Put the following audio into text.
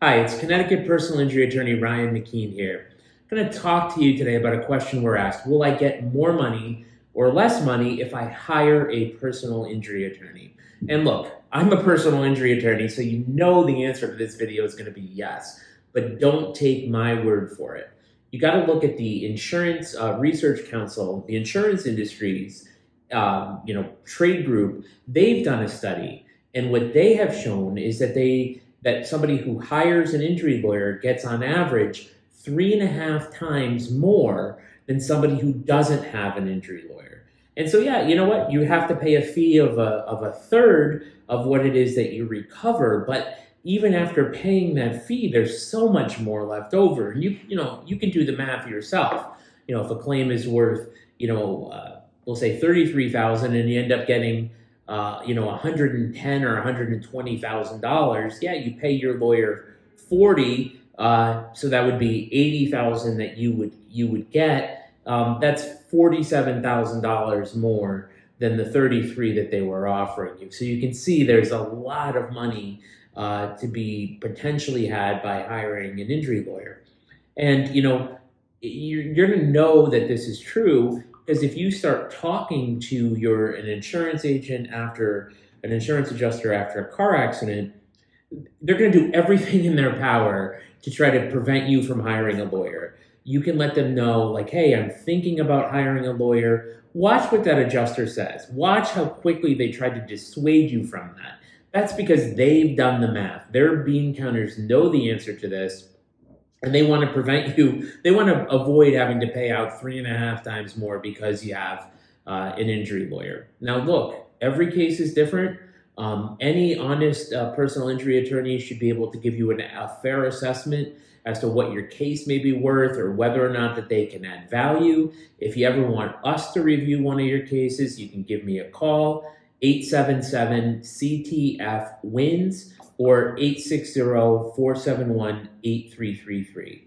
Hi, it's Connecticut personal injury attorney Ryan McKeen here. I'm going to talk to you today about a question we're asked. Will I get more money or less money if I hire a personal injury attorney? And look, I'm a personal injury attorney, so you know the answer to this video is going to be yes, but don't take my word for it. You got to look at the Insurance Research Council, the insurance industries, trade group. They've done a study, and what they have shown is that somebody who hires an injury lawyer gets on average 3.5 times more than somebody who doesn't have an injury lawyer. And so, yeah, you know what? You have to pay a fee of a third of what it is that you recover. But even after paying that fee, there's so much more left over. And you can do the math yourself. If a claim is worth, we'll say 33,000, and you end up getting 110 or $120,000. Yeah, you pay your lawyer 40, so that would be 80,000 that you would get. That's $47,000 more than the 33 that they were offering you. So you can see there's a lot of money to be potentially had by hiring an injury lawyer, and you're going to know that this is true. Because if you start talking to an insurance agent after an insurance adjuster after a car accident, they're going to do everything in their power to try to prevent you from hiring a lawyer. You can let them know, like, hey, I'm thinking about hiring a lawyer. Watch what that adjuster says. Watch how quickly they try to dissuade you from that. That's because they've done the math. Their bean counters know the answer to this. And they want to they want to avoid having to pay out 3.5 times more because you have an injury lawyer. Now, look, every case is different. Any honest personal injury attorney should be able to give you a fair assessment as to what your case may be worth or whether or not that they can add value. If you ever want us to review one of your cases, you can give me a call, 877-CTF-WINS, or 860-471-8333.